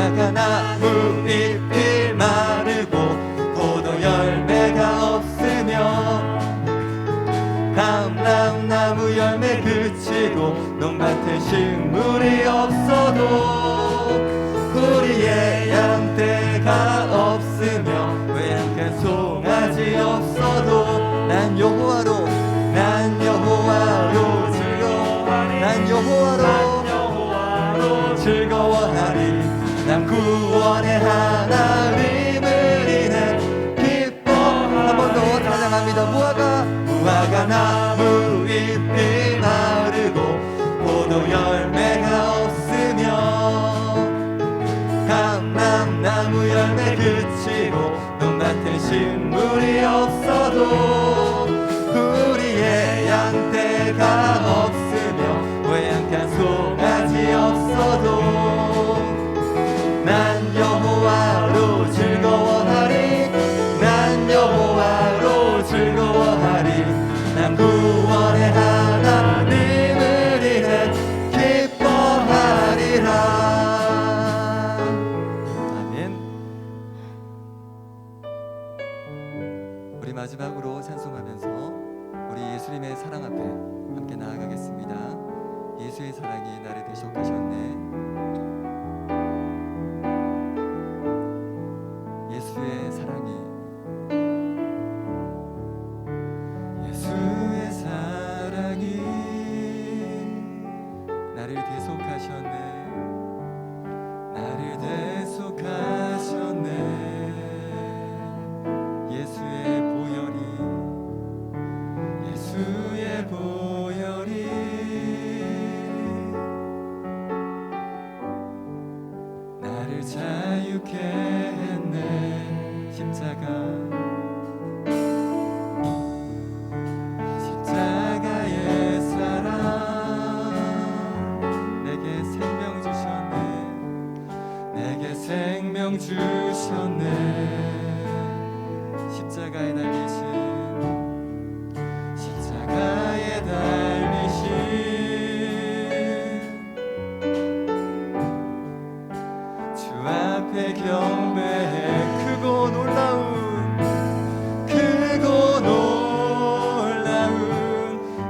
무화과 나무 잎이 마르고 포도 열매가 없으며 감람나무 열매 그치고 논밭에 식물이 없어도 우리의 양떼가 없으며 외양간 송아지 없어도 난 여호와로 즐거워하리 난 여호와로 즐거워하리 난 구원의 하나님을 인해 기뻐 한 번 더 찬양합니다. 무화과 나무 잎이 마르고 포도 열매가 없으며 감람나무 열매 그치고 논밭에 식물이 없어도 우리의 양떼가 없으며 외양간 송아지 없어도 난 여호와로 즐거워하리 난 여호와로 즐거워하리 난 구원의 하나님을 인해 기뻐하리라. 아멘. 우리 마지막으로 찬송하면서 우리 예수님의 사랑 앞에 함께 나아가겠습니다. 예수의 사랑이 나를 대속하셨네. 예수의 사랑이 나를 대속하셨네. 나를 대속하셨네. 예수의 보혈이 나를 자유케 했네. 십자가의 사랑 내게 생명 주셨네. 십자가에 달리신 주 앞에 경배해. 크고 놀라운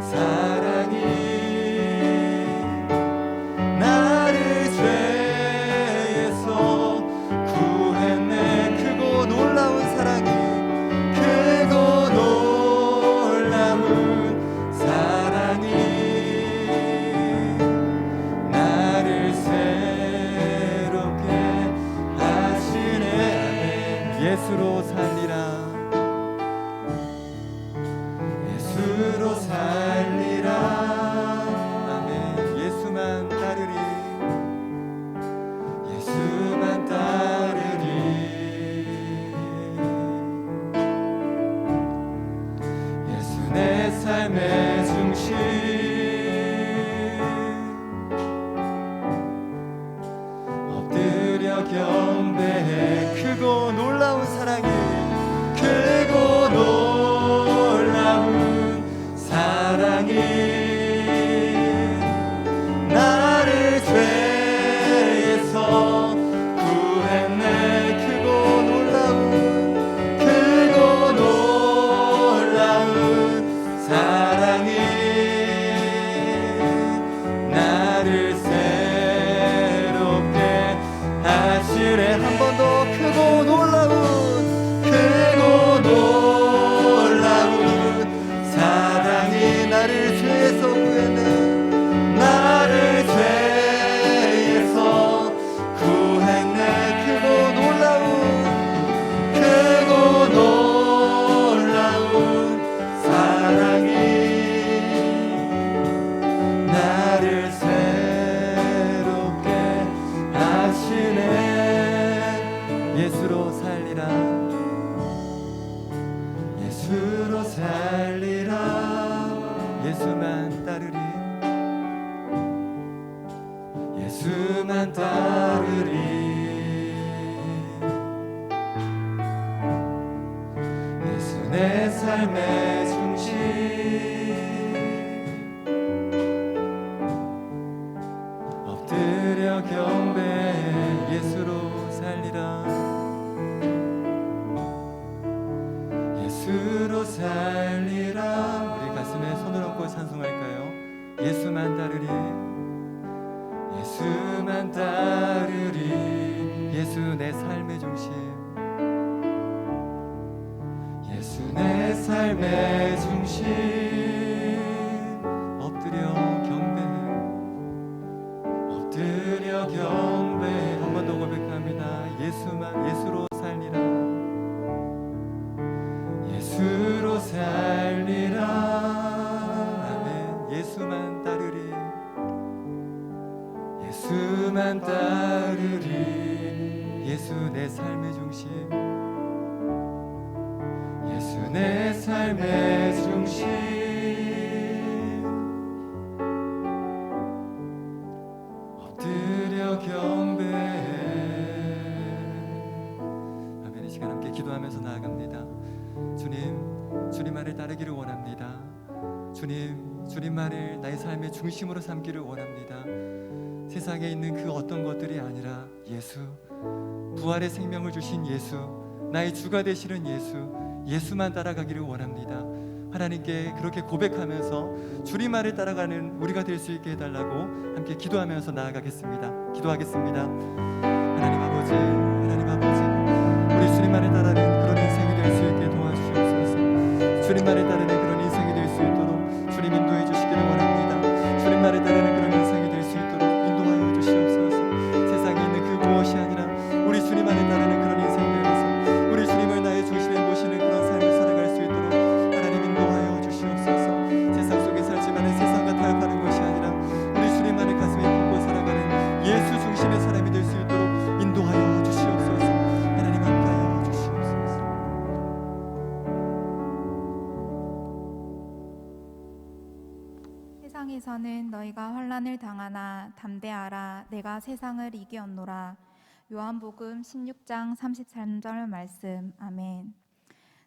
사랑이 나를 죄에서 구했네. 크고 놀라운 사랑이 나를 새롭게 하시네. 예수로 살리라. 아멘. 예수만 따르리. 예수 내 삶의 중심. 엎드려 경배해. 크고 놀라운 사랑이 나를 죄에서 구했네. 크고 놀라운 사랑이 나를 새롭게 하시네. 한 번 더. 크고 놀라운 사랑이 나를 죄에서 구했네. 나를 죄에서 구했네. 크고 놀라운 사랑이 나를 새롭게 하시네. 예수로 살리라. 예수만 따르리. 예수 내 삶의 중심. 엎드려 경배해. 예수로 삶의 중심 엎드려 경배 엎드려 경배 한 번 더 고백합니다. 예수로 살리라 예수로 살리라 아멘. 예수만 따르리 예수만 따르리 예수 내 삶의 중심 예수 내 삶의 중심 엎드려 경배해 아멘. 이 시간 함께 기도하면서 나아갑니다. 주님만을 따르기를 원합니다. 주님만을 나의 삶의 중심으로 삼기를 원합니다. 세상에 있는 그 어떤 것들이 아니라 예수, 부활의 생명을 주신 예수, 나의 주가 되시는 예수만 따라가기를 원합니다. 하나님께 그렇게 고백하면서 주님만을 따라가는 우리가 될 수 있게 해달라고 함께 기도하면서 나아가겠습니다. 기도하겠습니다. 하나님 아버지, 우리 주님만을 따르는 그런 인생이 될 수 있게 도와주시옵소서. 주님만을 따르는 그런 인생이 될 수 있도록 주님 인도해 주시기를 원합니다. 주님만을 따르는 그런 인생이 될 수 있도록 인도하여 주시옵소서. 세상에 있는 그 무엇이 아니라 우리 주님만을 따르는 그런 인생이 되어서 우리 주님을 나의 중심에 모시는 그런 삶을 살아갈 수 있도록 하나님 인도하여 주시옵소서. 세상 속에 살지만은 세상과 타협하는 것이 아니라 우리 주님만을 가슴에 품고 살아가는 예수 중심의 사람이 될 수 있도록 인도하여 주시옵소서. 하나님 함께하여 주시옵소서. 세상에서는 너희가 환난을 당하나 담대하라 내가 세상을 이기었노라. 요한복음 16장 33절 말씀. 아멘.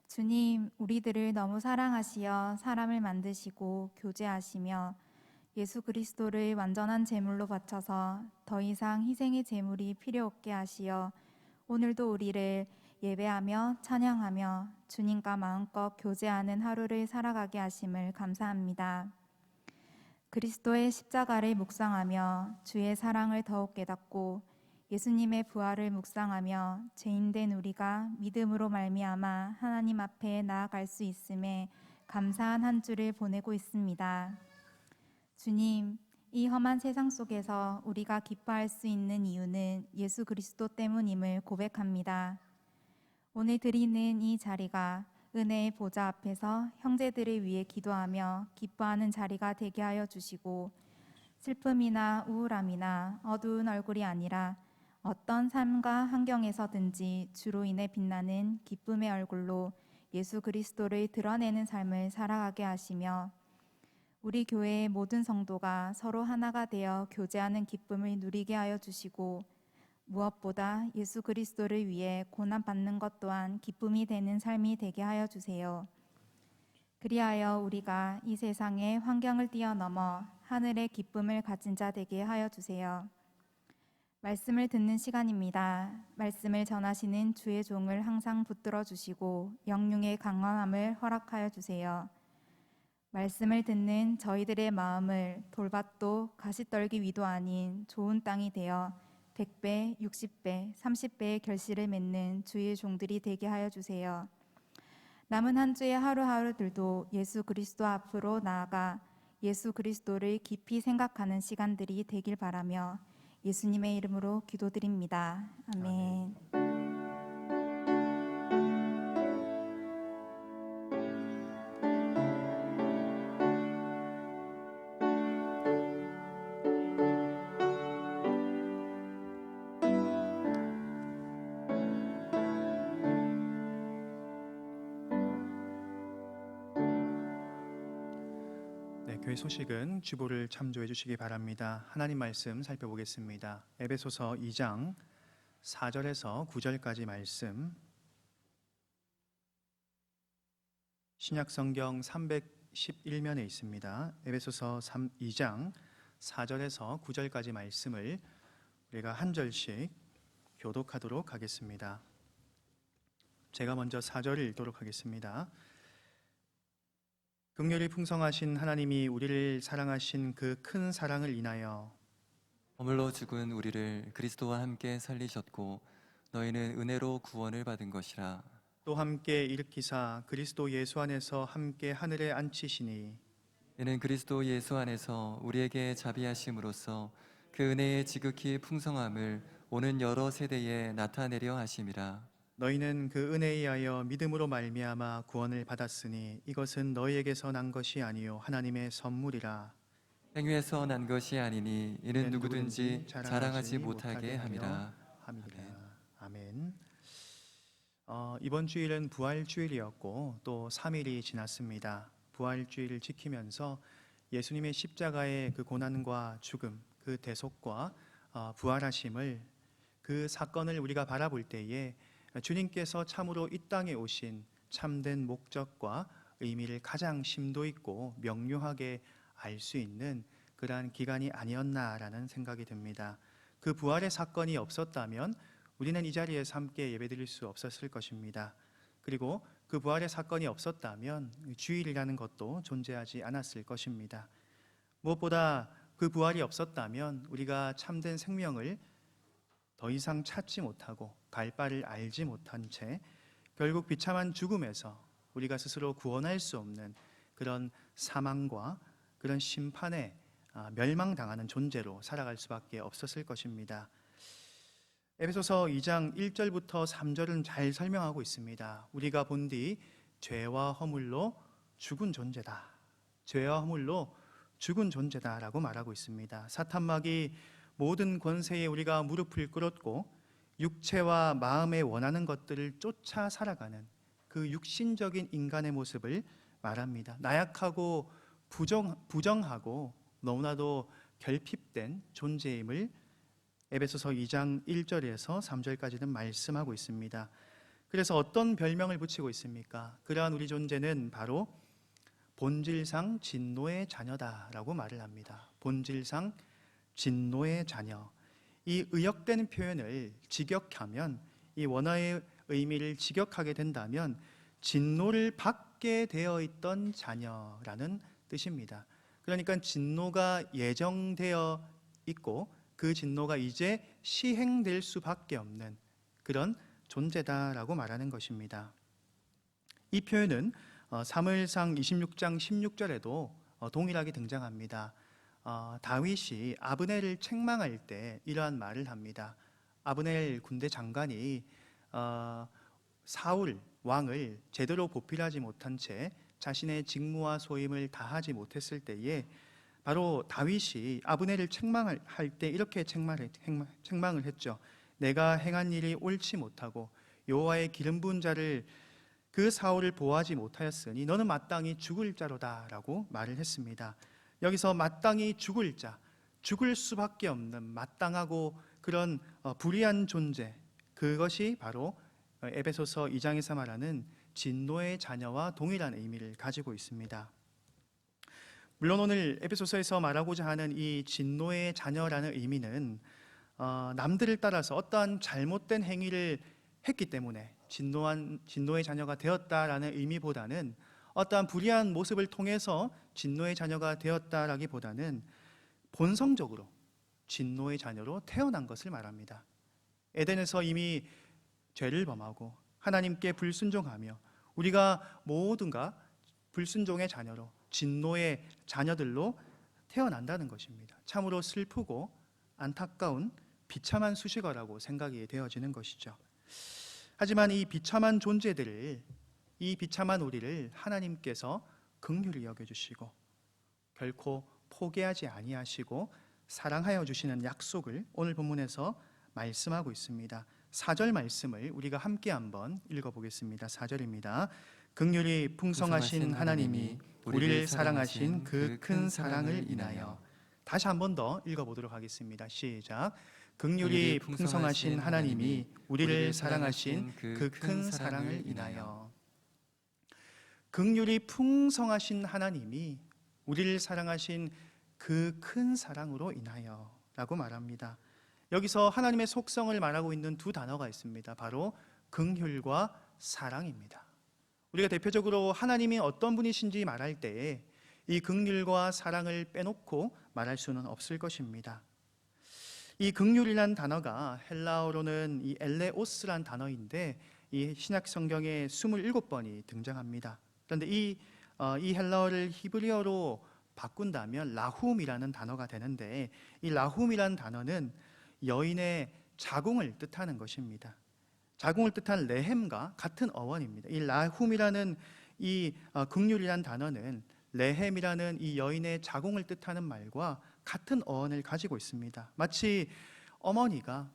주님, 우리들을 너무 사랑하시어 사람을 만드시고 교제하시며 예수 그리스도를 완전한 제물로 바쳐서 더 이상 희생의 제물이 필요 없게 하시어 오늘도 우리를 예배하며 찬양하며 주님과 마음껏 교제하는 하루를 살아가게 하심을 감사합니다. 그리스도의 십자가를 묵상하며 주의 사랑을 더욱 깨닫고 예수님의 부활을 묵상하며 죄인된 우리가 믿음으로 말미암아 하나님 앞에 나아갈 수 있음에 감사한 한 주를 보내고 있습니다. 주님, 이 험한 세상 속에서 우리가 기뻐할 수 있는 이유는 예수 그리스도 때문임을 고백합니다. 오늘 드리는 이 자리가 은혜의 보좌 앞에서 형제들을 위해 기도하며 기뻐하는 자리가 되게 하여 주시고 슬픔이나 우울함이나 어두운 얼굴이 아니라 어떤 삶과 환경에서든지 주로 인해 빛나는 기쁨의 얼굴로 예수 그리스도를 드러내는 삶을 살아가게 하시며 우리 교회의 모든 성도가 서로 하나가 되어 교제하는 기쁨을 누리게 하여 주시고 무엇보다 예수 그리스도를 위해 고난받는 것 또한 기쁨이 되는 삶이 되게 하여 주세요. 그리하여 우리가 이 세상의 환경을 뛰어넘어 하늘의 기쁨을 가진 자 되게 하여 주세요. 말씀을 듣는 시간입니다. 말씀을 전하시는 주의 종을 항상 붙들어 주시고 영육의 강건함을 허락하여 주세요. 말씀을 듣는 저희들의 마음을 돌밭도 가시떨기 위도 아닌 좋은 땅이 되어 100배, 60배, 30배의 결실을 맺는 주의 종들이 되게 하여 주세요. 남은 한 주의 하루하루들도 예수 그리스도 앞으로 나아가 예수 그리스도를 깊이 생각하는 시간들이 되길 바라며 예수님의 이름으로 기도드립니다. 아멘. 교회 소식은 주보를 참조해 주시기 바랍니다. 하나님 말씀 살펴보겠습니다. 에베소서 2장 4절에서 9절까지 말씀, 신약성경 311면에 있습니다. 에베소서 2장 4절에서 9절까지 말씀을 우리가 한 절씩 교독하도록 하겠습니다. 제가 먼저 4절을 읽도록 하겠습니다. 긍휼이 풍성하신 하나님이 우리를 사랑하신 그 큰 사랑을 인하여 허물로 죽은 우리를 그리스도와 함께 살리셨고 너희는 은혜로 구원을 받은 것이라. 또 함께 일으키사 그리스도 예수 안에서 함께 하늘에 앉히시니 이는 그리스도 예수 안에서 우리에게 자비하심으로써 그 은혜의 지극히 풍성함을 오는 여러 세대에 나타내려 하심이라. 너희는 그 은혜에 의하여 믿음으로 말미암아 구원을 받았으니 이것은 너희에게서 난 것이 아니요 하나님의 선물이라. 행위에서 난 것이 아니니 이는 누구든지 자랑하지 못하게 함이라. 아멘. 이번 주일은 부활주일이었고 또 3일이 지났습니다. 부활주일을 지키면서 예수님의 십자가의 그 고난과 죽음, 그 대속과 부활하심을, 그 사건을 우리가 바라볼 때에 주님께서 참으로 이 땅에 오신 참된 목적과 의미를 가장 심도 있고 명료하게 알 수 있는 그러한 기간이 아니었나라는 생각이 듭니다. 그 부활의 사건이 없었다면 우리는 이 자리에서 함께 예배드릴 수 없었을 것입니다. 그리고 그 부활의 사건이 없었다면 주일이라는 것도 존재하지 않았을 것입니다. 무엇보다 그 부활이 없었다면 우리가 참된 생명을 더 이상 찾지 못하고 갈 바를 알지 못한 채 결국 비참한 죽음에서 우리가 스스로 구원할 수 없는 그런 사망과 그런 심판에 멸망당하는 존재로 살아갈 수밖에 없었을 것입니다. 에베소서 2장 1절부터 3절은 잘 설명하고 있습니다. 우리가 본디 죄와 허물로 죽은 존재다. 죄와 허물로 죽은 존재다라고 말하고 있습니다. 사탄마귀 모든 권세에 우리가 무릎을 꿇었고 육체와 마음에 원하는 것들을 쫓아 살아가는 그 육신적인 인간의 모습을 말합니다. 나약하고 부정하고 너무나도 결핍된 존재임을 에베소서 2장 1절에서 3절까지는 말씀하고 있습니다. 그래서 어떤 별명을 붙이고 있습니까? 그러한 우리 존재는 바로 본질상 진노의 자녀다라고 말을 합니다. 본질상 진노의 자녀. 이 의역된 표현을 직역하면, 이 원어의 의미를 직역하게 된다면 진노를 받게 되어 있던 자녀라는 뜻입니다. 그러니까 진노가 예정되어 있고 그 진노가 이제 시행될 수밖에 없는 그런 존재다라고 말하는 것입니다. 이 표현은 사무엘상 26장 16절에도 동일하게 등장합니다. 다윗이 아브넬을 책망할 때 이러한 말을 합니다. 아브넬 군대 장관이 사울 왕을 제대로 보필하지 못한 채 자신의 직무와 소임을 다하지 못했을 때에 바로 다윗이 아브넬을 책망할 때 이렇게 책망을 했죠. 내가 행한 일이 옳지 못하고 여호와의 기름 부은 자를 그 사울을 보호하지 못하였으니 너는 마땅히 죽을 자로다라고 말을 했습니다. 여기서 마땅히 죽을 자, 죽을 수밖에 없는 마땅하고 그런 불의한 존재, 그것이 바로 에베소서 2장에서 말하는 진노의 자녀와 동일한 의미를 가지고 있습니다. 물론 오늘 에베소서에서 말하고자 하는 이 진노의 자녀라는 의미는 남들을 따라서 어떠한 잘못된 행위를 했기 때문에 진노의 자녀가 되었다라는 의미보다는 어떠한 불의한 모습을 통해서 진노의 자녀가 되었다라기보다는 본성적으로 진노의 자녀로 태어난 것을 말합니다. 에덴에서 이미 죄를 범하고 하나님께 불순종하며 우리가 모두가 불순종의 자녀로 진노의 자녀들로 태어난다는 것입니다. 참으로 슬프고 안타까운 비참한 수식어라고 생각이 되어지는 것이죠. 하지만 이 비참한 존재들을, 이 비참한 우리를 하나님께서 긍휼히 여겨주시고 결코 포기하지 아니하시고 사랑하여 주시는 약속을 오늘 본문에서 말씀하고 있습니다. 4절 말씀을 우리가 함께 한번 읽어보겠습니다. 4절입니다. 긍휼이 풍성하신 하나님이 우리를 사랑하신 그 큰 사랑을 인하여. 다시 한 번 더 읽어보도록 하겠습니다. 시작. 긍휼이 풍성하신 하나님이 우리를 사랑하신 그 큰 사랑을 인하여. 긍휼이 풍성하신 하나님이 우리를 사랑하신 그 큰 사랑으로 인하여 라고 말합니다. 여기서 하나님의 속성을 말하고 있는 두 단어가 있습니다. 바로 긍휼과 사랑입니다. 우리가 대표적으로 하나님이 어떤 분이신지 말할 때에 이 긍휼과 사랑을 빼놓고 말할 수는 없을 것입니다. 이 긍휼이란 단어가 헬라어로는 이 엘레오스란 단어인데 이 신약 성경에 27번이 등장합니다. 그런데 이 헬라어를 히브리어로 바꾼다면 라훔이라는 단어가 되는데, 이 라훔이라는 단어는 여인의 자궁을 뜻하는 것입니다. 자궁을 뜻한 레헴과 같은 어원입니다. 이 라훔이라는 이 긍휼이라는 단어는 레헴이라는 이 여인의 자궁을 뜻하는 말과 같은 어원을 가지고 있습니다. 마치 어머니가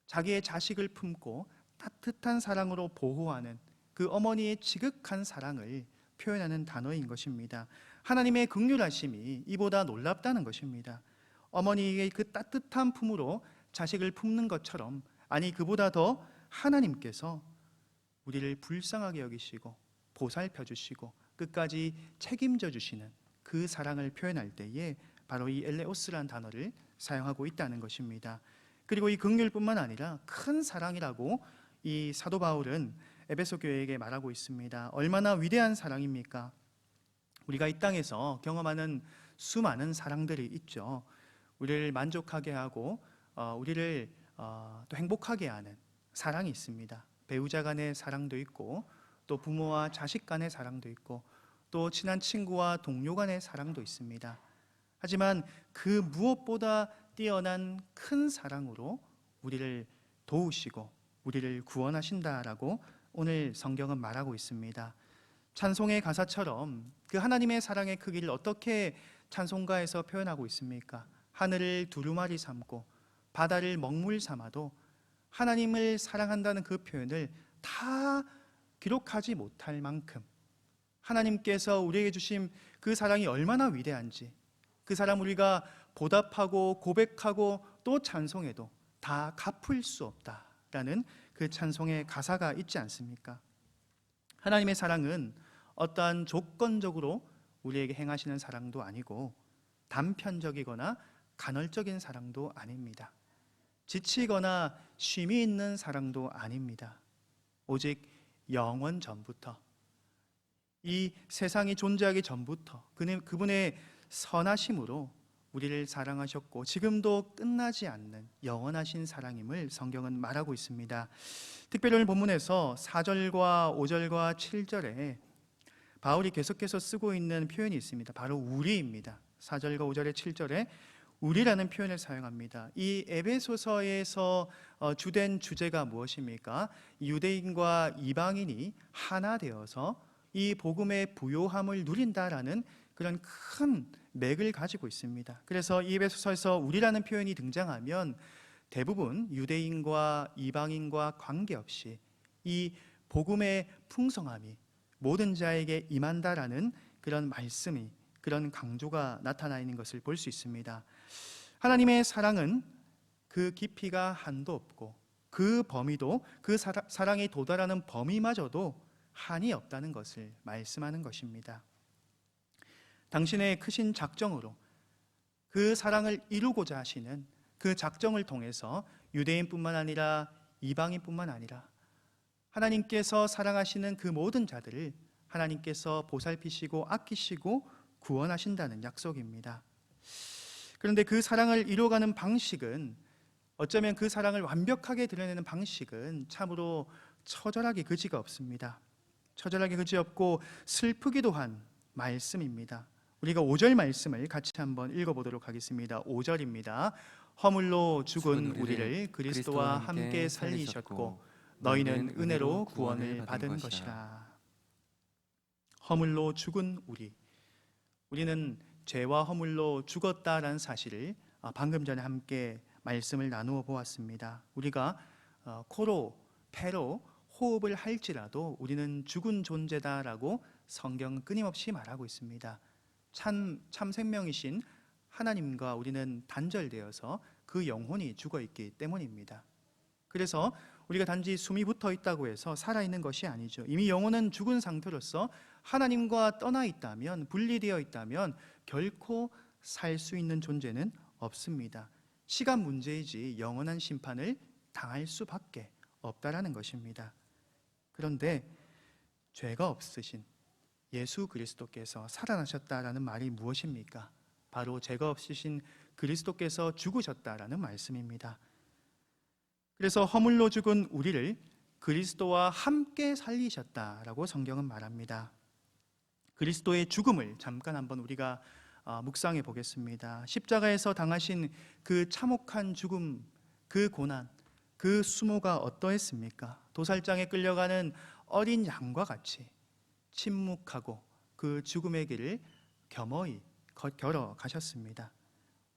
자기의 자식을 품고 따뜻한 사랑으로 보호하는 그 어머니의 지극한 사랑을 표현하는 단어인 것입니다. 하나님의 긍휼하심이 이보다 놀랍다는 것입니다. 어머니의 그 따뜻한 품으로 자식을 품는 것처럼, 아니 그보다 더 하나님께서 우리를 불쌍하게 여기시고 보살펴 주시고 끝까지 책임져 주시는 그 사랑을 표현할 때에 바로 이 엘레오스라는 단어를 사용하고 있다는 것입니다. 그리고 이 긍휼뿐만 아니라 큰 사랑이라고 이 사도 바울은 에베소 교회에게 말하고 있습니다. 얼마나 위대한 사랑입니까? 우리가 이 땅에서 경험하는 수많은 사랑들이 있죠. 우리를 만족하게 하고 우리를 또 행복하게 하는 사랑이 있습니다. 배우자 간의 사랑도 있고, 또 부모와 자식 간의 사랑도 있고, 또 친한 친구와 동료 간의 사랑도 있습니다. 하지만 그 무엇보다 뛰어난 큰 사랑으로 우리를 도우시고 우리를 구원하신다라고 오늘 성경은 말하고 있습니다. 찬송의 가사처럼 그 하나님의 사랑의 크기를 어떻게 찬송가에서 표현하고 있습니까? 하늘을 두루마리 삼고 바다를 먹물 삼아도 하나님을 사랑한다는 그 표현을 다 기록하지 못할 만큼 하나님께서 우리에게 주신 그 사랑이 얼마나 위대한지, 그 사랑 우리가 보답하고 고백하고 또 찬송해도 다 갚을 수 없다라는 그 찬송의 가사가 있지 않습니까? 하나님의 사랑은 어떠한 조건적으로 우리에게 행하시는 사랑도 아니고 단편적이거나 간헐적인 사랑도 아닙니다. 지치거나 쉼이 있는 사랑도 아닙니다. 오직 영원 전부터, 이 세상이 존재하기 전부터 그분의 선하심으로 우리를 사랑하셨고 지금도 끝나지 않는 영원하신 사랑임을 성경은 말하고 있습니다. 특별히 오늘 본문에서 4절과 5절과 7절에 바울이 계속해서 쓰고 있는 표현이 있습니다. 바로 우리입니다. 4절과 5절의 7절에 우리라는 표현을 사용합니다. 이 에베소서에서 주된 주제가 무엇입니까? 유대인과 이방인이 하나 되어서 이 복음의 부요함을 누린다라는 그런 큰 맥을 가지고 있습니다. 그래서 이 에베소서에서 우리라는 표현이 등장하면 대부분 유대인과 이방인과 관계없이 이 복음의 풍성함이 모든 자에게 임한다라는 그런 말씀이, 그런 강조가 나타나 있는 것을 볼 수 있습니다. 하나님의 사랑은 그 깊이가 한도 없고 그 범위도, 그 사랑이 도달하는 범위마저도 한이 없다는 것을 말씀하는 것입니다. 당신의 크신 작정으로 그 사랑을 이루고자 하시는 그 작정을 통해서 유대인뿐만 아니라 이방인뿐만 아니라 하나님께서 사랑하시는 그 모든 자들을 하나님께서 보살피시고 아끼시고 구원하신다는 약속입니다. 그런데 그 사랑을 이루어가는 방식은, 어쩌면 그 사랑을 완벽하게 드러내는 방식은 참으로 처절하게 그지가 없습니다. 처절하게 그지없고 슬프기도 한 말씀입니다. 우리가 5절 말씀을 같이 한번 읽어보도록 하겠습니다. 5절입니다. 허물로 죽은 우리를 그리스도와 함께 살리셨고 너희는 은혜로 구원을 받은 것이라. 허물로 죽은 우리는 죄와 허물로 죽었다라는 사실을 방금 전에 함께 말씀을 나누어 보았습니다. 우리가 코로 폐로 호흡을 할지라도 우리는 죽은 존재다라고 성경은 끊임없이 말하고 있습니다. 참 생명이신 하나님과 우리는 단절되어서 그 영혼이 죽어있기 때문입니다. 그래서 우리가 단지 숨이 붙어 있다고 해서 살아있는 것이 아니죠. 이미 영혼은 죽은 상태로서 하나님과 떠나 있다면, 분리되어 있다면 결코 살 수 있는 존재는 없습니다. 시간 문제이지 영원한 심판을 당할 수밖에 없다라는 것입니다. 그런데 죄가 없으신 예수 그리스도께서 살아나셨다라는 말이 무엇입니까? 바로 죄가 없으신 그리스도께서 죽으셨다라는 말씀입니다. 그래서 허물로 죽은 우리를 그리스도와 함께 살리셨다라고 성경은 말합니다. 그리스도의 죽음을 잠깐 한번 우리가 묵상해 보겠습니다. 십자가에서 당하신 그 참혹한 죽음, 그 고난, 그 수모가 어떠했습니까? 도살장에 끌려가는 어린 양과 같이 침묵하고 그 죽음의 길을 겸허히 걸어가셨습니다.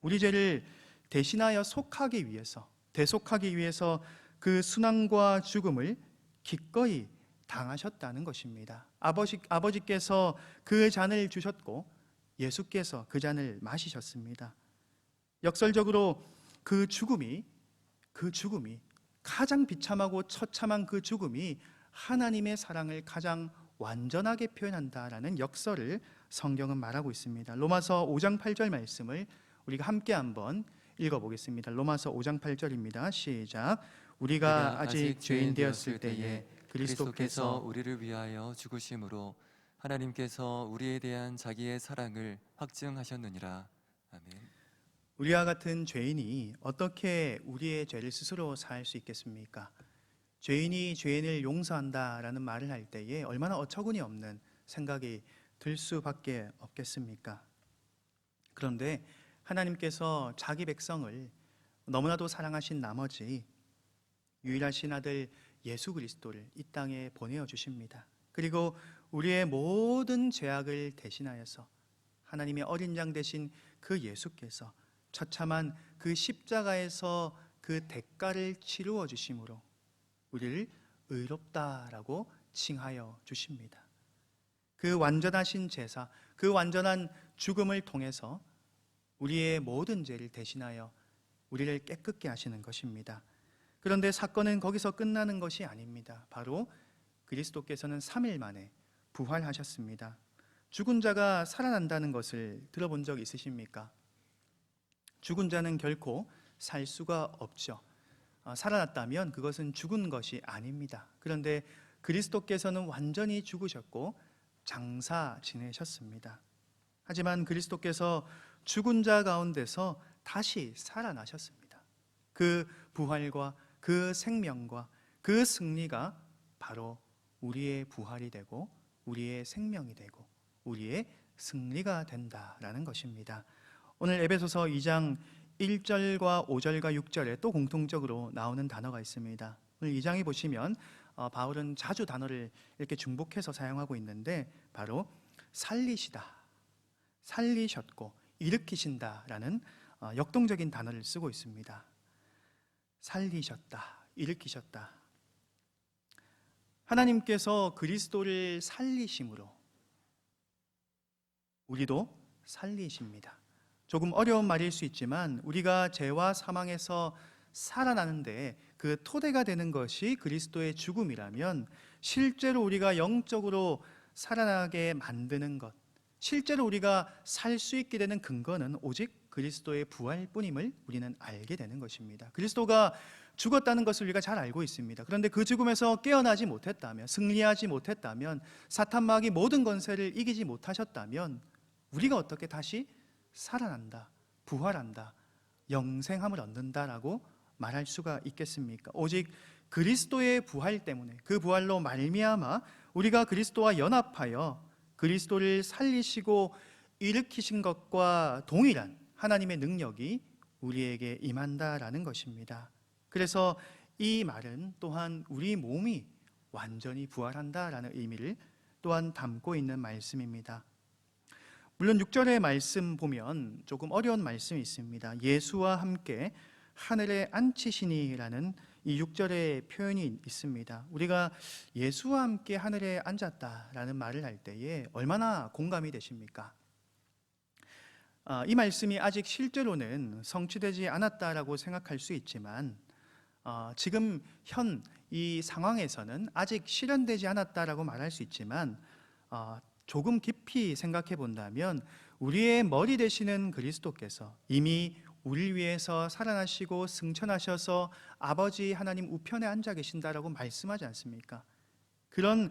우리 죄를 대신하여 속하기 위해서, 대속하기 위해서 그 순환과 죽음을 기꺼이 당하셨다는 것입니다. 아버지께서 그 잔을 주셨고 예수께서 그 잔을 마시셨습니다. 역설적으로 그 죽음이 가장 비참하고 처참한 그 죽음이 하나님의 사랑을 가장 완전하게 표현한다라는 역설을 성경은 말하고 있습니다. 로마서 5장 8절 말씀을 우리가 함께 한번 읽어보겠습니다. 로마서 5장 8절입니다. 시작. 우리가 아직 죄인 되었을 때에 그리스도께서 우리를 위하여 죽으심으로 하나님께서 우리에 대한 자기의 사랑을 확증하셨느니라. 아멘. 우리와 같은 죄인이 어떻게 우리의 죄를 스스로 사할 수 있겠습니까? 죄인이 죄인을 용서한다라는 말을 할 때에 얼마나 어처구니 없는 생각이 들 수밖에 없겠습니까? 그런데 하나님께서 자기 백성을 너무나도 사랑하신 나머지 유일하신 아들 예수 그리스도를 이 땅에 보내어 주십니다. 그리고 우리의 모든 죄악을 대신하여서 하나님의 어린 양 되신 그 예수께서 처참한 그 십자가에서 그 대가를 치루어 주심으로 우리를 의롭다라고 칭하여 주십니다. 그 완전하신 제사, 그 완전한 죽음을 통해서 우리의 모든 죄를 대신하여 우리를 깨끗게 하시는 것입니다. 그런데 사건은 거기서 끝나는 것이 아닙니다. 바로 그리스도께서는 3일 만에 부활하셨습니다. 죽은 자가 살아난다는 것을 들어본 적 있으십니까? 죽은 자는 결코 살 수가 없죠. 살아났다면 그것은 죽은 것이 아닙니다. 그런데 그리스도께서는 완전히 죽으셨고 장사 지내셨습니다. 하지만 그리스도께서 죽은 자 가운데서 다시 살아나셨습니다. 그 부활과 그 생명과 그 승리가 바로 우리의 부활이 되고 우리의 생명이 되고 우리의 승리가 된다라는 것입니다. 오늘 에베소서 2장 1절과 5절과 6절에 또 공통적으로 나오는 단어가 있습니다. 오늘 2장에 보시면 바울은 자주 단어를 이렇게 중복해서 사용하고 있는데 바로 살리시다, 살리셨고 일으키신다라는 역동적인 단어를 쓰고 있습니다. 살리셨다, 일으키셨다. 하나님께서 그리스도를 살리심으로 우리도 살리십니다. 조금 어려운 말일 수 있지만 우리가 죄와 사망에서 살아나는데 그 토대가 되는 것이 그리스도의 죽음이라면 실제로 우리가 영적으로 살아나게 만드는 것, 실제로 우리가 살 수 있게 되는 근거는 오직 그리스도의 부활뿐임을 우리는 알게 되는 것입니다. 그리스도가 죽었다는 것을 우리가 잘 알고 있습니다. 그런데 그 죽음에서 깨어나지 못했다면, 승리하지 못했다면, 사탄마귀 모든 권세를 이기지 못하셨다면 우리가 어떻게 다시 살아난다, 부활한다, 영생함을 얻는다라고 말할 수가 있겠습니까? 오직 그리스도의 부활 때문에, 그 부활로 말미암아 우리가 그리스도와 연합하여 그리스도를 살리시고 일으키신 것과 동일한 하나님의 능력이 우리에게 임한다라는 것입니다. 그래서 이 말은 또한 우리 몸이 완전히 부활한다라는 의미를 또한 담고 있는 말씀입니다. 물론 6절의 말씀 보면 조금 어려운 말씀이 있습니다. 예수와 함께 하늘에 앉히시니라는 이 6절의 표현이 있습니다. 우리가 예수와 함께 하늘에 앉았다라는 말을 할 때에 얼마나 공감이 되십니까? 이 말씀이 아직 실제로는 성취되지 않았다라고 생각할 수 있지만 지금 현 이 상황에서는 아직 실현되지 않았다라고 말할 수 있지만 조금 깊이 생각해 본다면 우리의 머리 되시는 그리스도께서 이미 우리를 위해서 살아나시고 승천하셔서 아버지 하나님 우편에 앉아 계신다라고 말씀하지 않습니까? 그런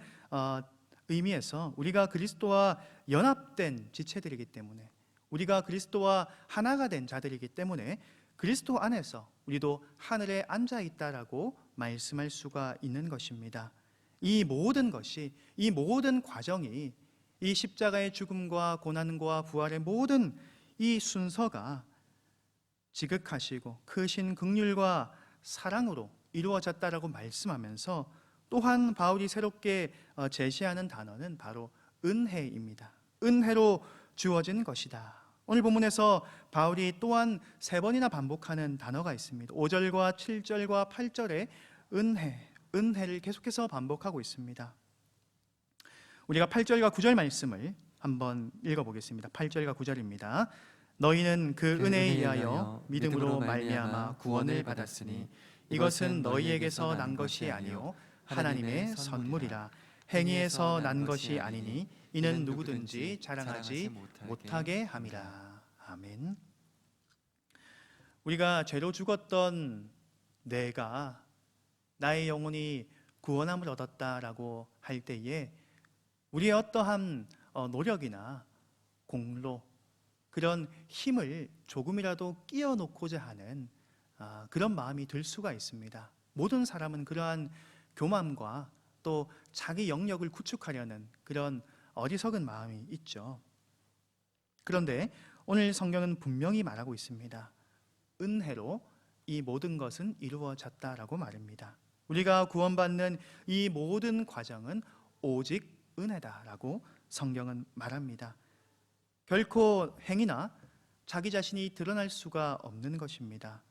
의미에서 우리가 그리스도와 연합된 지체들이기 때문에, 우리가 그리스도와 하나가 된 자들이기 때문에 그리스도 안에서 우리도 하늘에 앉아 있다라고 말씀할 수가 있는 것입니다. 이 모든 것이, 이 모든 과정이, 이 십자가의 죽음과 고난과 부활의 모든 이 순서가 지극하시고 크신 긍휼과 사랑으로 이루어졌다라고 말씀하면서, 또한 바울이 새롭게 제시하는 단어는 바로 은혜입니다. 은혜로 주어진 것이다. 오늘 본문에서 바울이 또한 3번이나 반복하는 단어가 있습니다. 5절과 7절과 8절에 은혜를 계속해서 반복하고 있습니다. 우리가 8절과 9절 말씀을 한번 읽어보겠습니다. 8절과 9절입니다. 너희는 그 은혜에 의하여 믿음으로 말미암아 구원을 받았으니 이것은 너희에게서 난 것이 아니요 하나님의 선물이라. 행위에서 난 것이 아니니 이는 누구든지 자랑하지 못하게 함이라. 아멘. 우리가 죄로 죽었던 내가 나의 영혼이 구원함을 얻었다라고 할 때에 우리의 어떠한 노력이나 공로, 그런 힘을 조금이라도 끼워 놓고자 하는 그런 마음이 들 수가 있습니다. 모든 사람은 그러한 교만과 또 자기 영역을 구축하려는 그런 어리석은 마음이 있죠. 그런데 오늘 성경은 분명히 말하고 있습니다. 은혜로 이 모든 것은 이루어졌다라고 말합니다. 우리가 구원받는 이 모든 과정은 오직 은혜다라고 성경은 말합니다. 결코 행위나 자기 자신이 드러날 수가 없는 것입니다.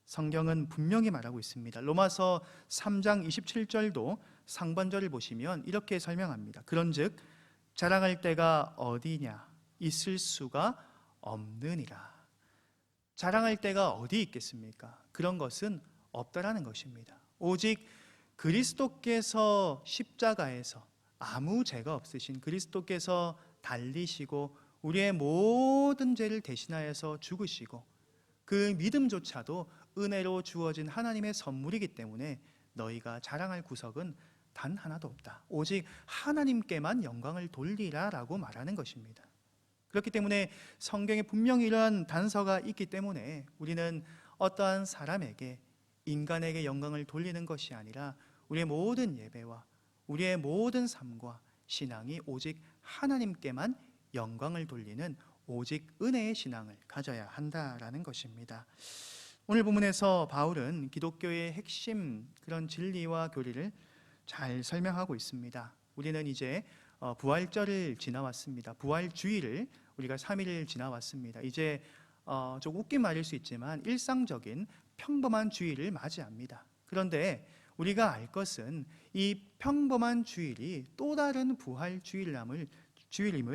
성경은 분명히 말하고 있습니다. 로마서 3장 27절도 상반절을 보시면 이렇게 설명합니다. 그런즉 자랑할 때가 어디냐? 있을 수가 없느니라. 자랑할 때가 어디 있겠습니까? 그런 것은 없다라는 것입니다. 오직 그리스도께서 십자가에서 아무 죄가 없으신 그리스도께서 달리시고 우리의 모든 죄를 대신하여서 죽으시고 그 믿음조차도 은혜로 주어진 하나님의 선물이기 때문에 너희가 자랑할 구석은 단 하나도 없다. 오직 하나님께만 영광을 돌리라라고 말하는 것입니다. 그렇기 때문에 성경에 분명히 이러한 단서가 있기 때문에 우리는 어떠한 사람에게, 인간에게 영광을 돌리는 것이 아니라 우리의 모든 예배와 우리의 모든 삶과 신앙이 오직 하나님께만 영광을 돌리는 오직 은혜의 신앙을 가져야 한다라는 것입니다. 오늘 본문에서 바울은 기독교의 핵심 그런 진리와 교리를 잘 설명하고 있습니다. 우리는 이제 부활절을 지나왔습니다. 부활주일을 우리가 3일을 지나왔습니다. 이제 조금 웃긴 말일 수 있지만 일상적인 평범한 주일을 맞이합니다. 그런데 우리가 알 것은 이 평범한 주일이 또 다른 부활주일임을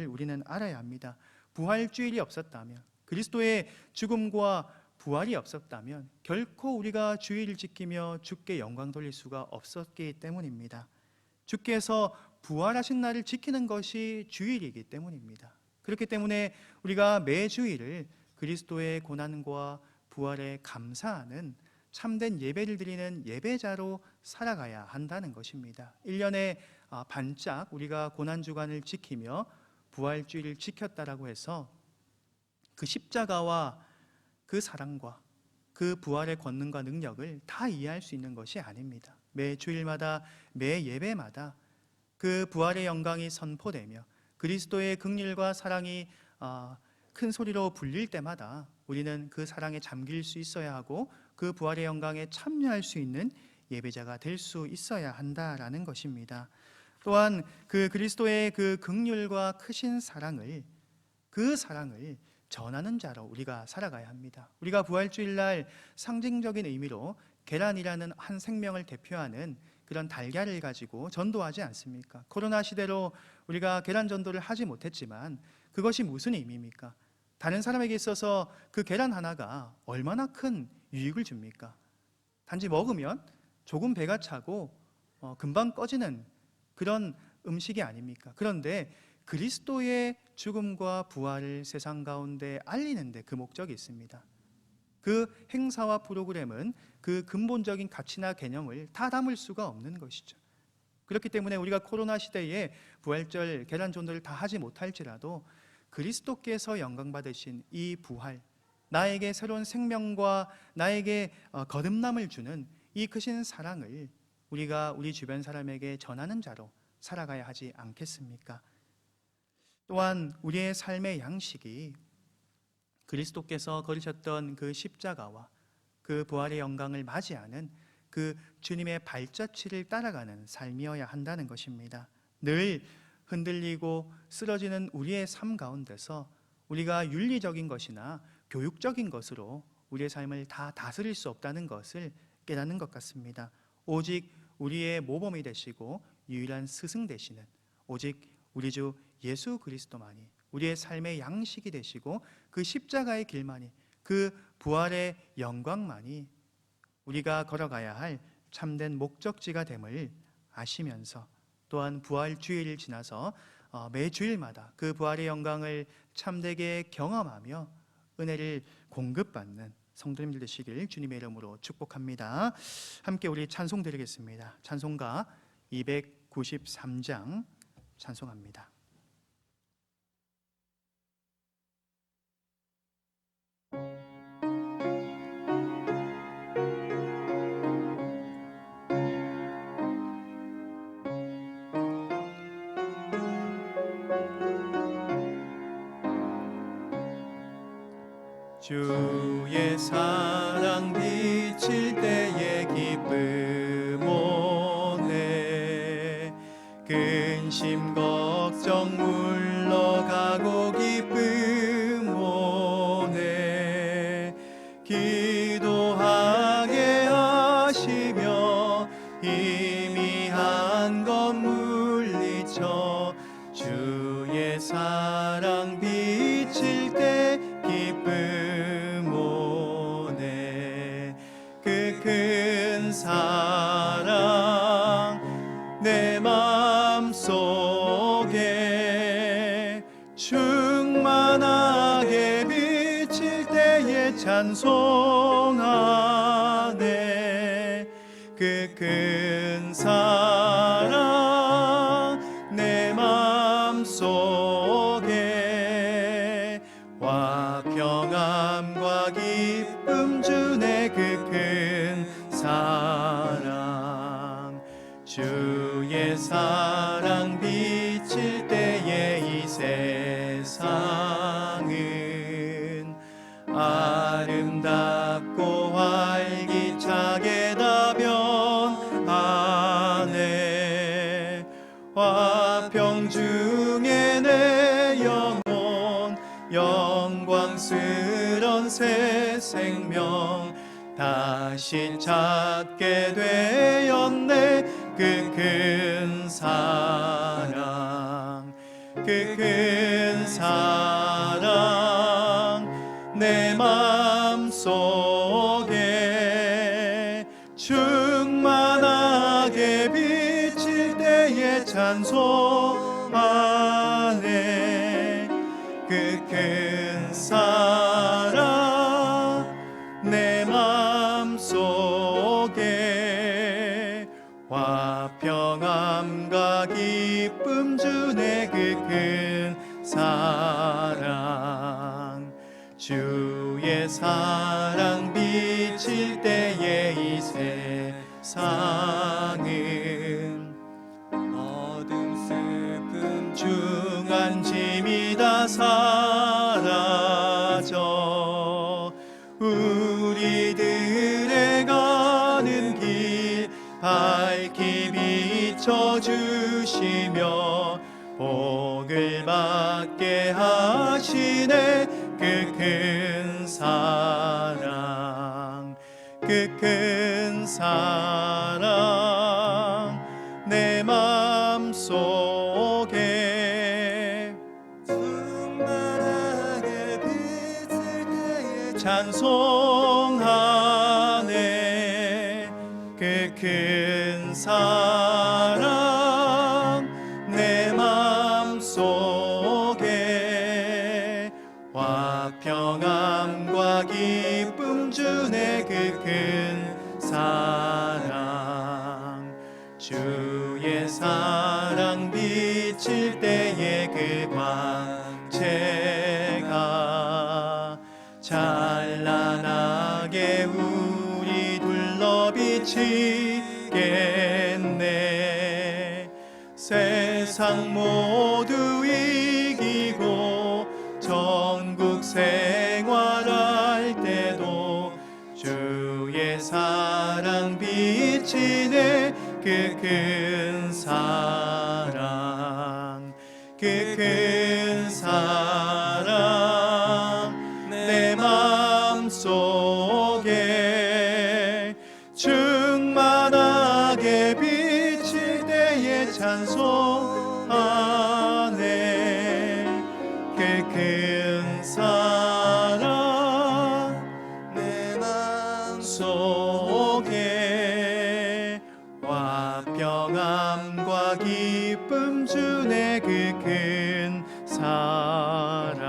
우리는 알아야 합니다. 부활주일이 없었다면, 그리스도의 죽음과 부활이 없었다면 결코 우리가 주일을 지키며 주께 영광 돌릴 수가 없었기 때문입니다. 주께서 부활하신 날을 지키는 것이 주일이기 때문입니다. 그렇기 때문에 우리가 매주일을 그리스도의 고난과 부활에 감사하는 참된 예배를 드리는 예배자로 살아가야 한다는 것입니다. 1년에 반짝 우리가 고난주간을 지키며 부활주일을 지켰다라고 해서 그 십자가와 그 사랑과 그 부활의 권능과 능력을 다 이해할 수 있는 것이 아닙니다. 매 주일마다 매 예배마다 그 부활의 영광이 선포되며 그리스도의 긍휼과 사랑이 큰 소리로 불릴 때마다 우리는 그 사랑에 잠길 수 있어야 하고 그 부활의 영광에 참여할 수 있는 예배자가 될 수 있어야 한다라는 것입니다. 또한 그 그리스도의 그 긍휼과 크신 사랑을, 그 사랑을 전하는 자로 우리가 살아가야 합니다. 우리가 부활주일날 상징적인 의미로 계란이라는 한 생명을 대표하는 그런 달걀을 가지고 전도하지 않습니까? 코로나 시대로 우리가 계란 전도를 하지 못했지만 그것이 무슨 의미입니까? 다른 사람에게 있어서 그 계란 하나가 얼마나 큰 유익을 줍니까? 단지 먹으면 조금 배가 차고 금방 꺼지는 그런 음식이 아닙니까? 그런데 그리스도의 죽음과 부활을 세상 가운데 알리는 데 그 목적이 있습니다. 그 행사와 프로그램은 그 근본적인 가치나 개념을 다 담을 수가 없는 것이죠. 그렇기 때문에 우리가 코로나 시대에 부활절 계란 전도를 다 하지 못할지라도 그리스도께서 영광 받으신 이 부활, 나에게 새로운 생명과 나에게 거듭남을 주는 이 크신 사랑을 우리가 우리 주변 사람에게 전하는 자로 살아가야 하지 않겠습니까? 또한 우리의 삶의 양식이 그리스도께서 걸으셨던 그 십자가와 그 부활의 영광을 맞이하는 그 주님의 발자취를 따라가는 삶이어야 한다는 것입니다. 늘 흔들리고 쓰러지는 우리의 삶 가운데서 우리가 윤리적인 것이나 교육적인 것으로 우리의 삶을 다 다스릴 수 없다는 것을 깨닫는 것 같습니다. 오직 우리의 모범이 되시고 유일한 스승 되시는 오직 우리 주 예수 그리스도만이 우리의 삶의 양식이 되시고 그 십자가의 길만이 그 부활의 영광만이 우리가 걸어가야 할 참된 목적지가 됨을 아시면서 또한 부활 주일을 지나서 매 주일마다 그 부활의 영광을 참되게 경험하며 은혜를 공급받는 성도님들 되시길 주님의 이름으로 축복합니다. 함께 우리 찬송 드리겠습니다. 찬송가 293장 찬송합니다. 주의 사랑 비칠 때의 기쁨 오네 근심 걱정 물러가고 기쁨 오네 기도하게 하시며 희미한 것 물리쳐 주의 사랑 비칠 때 기쁨 오네 그 큰 사랑 내 맘속에 충만하게 비칠 때에 찬송하네 그 큰 사랑 내 맘속에 화평함과 기쁨 주네 그 큰 사랑 주의 사랑 비칠 때에 이 세상은 아름답고 활기차게 다 변하네 화평 중에 내 영혼 영광스런 새 생명 다시 찾게 되었네 그 큰 사랑 그 큰 사랑 내 맘속에 충만하게 비칠 때에 찬송하네 그 큰 사랑 내 맘속에 화평함과 기쁨 주네 그 큰 사랑 주의 사랑 비칠 때에 이 세상은 어둠 슬픔 중한 짐이 다 사라져 우리들의 가는 길 밝히 비춰주시며 복을 받게 하시네 그 큰 사랑 그 큰 사랑 내 맘속에 충만하게 비칠 때에 찬송하네 그 큰 사랑 내 맘속에 화평함과 기쁨 주네 그 큰 사랑 주의 사랑 비칠 때에 그 광채가 잘 세상 모두 이기고 천국 생활할 때도 주의 사랑 비치네. 그 큰 사랑, 그 큰 사랑 내 마음속에 충만하게 비칠 때에 찬송하네. 그 큰 사랑 내 마음속에 화평함과 기쁨 주네. 그 큰 사랑.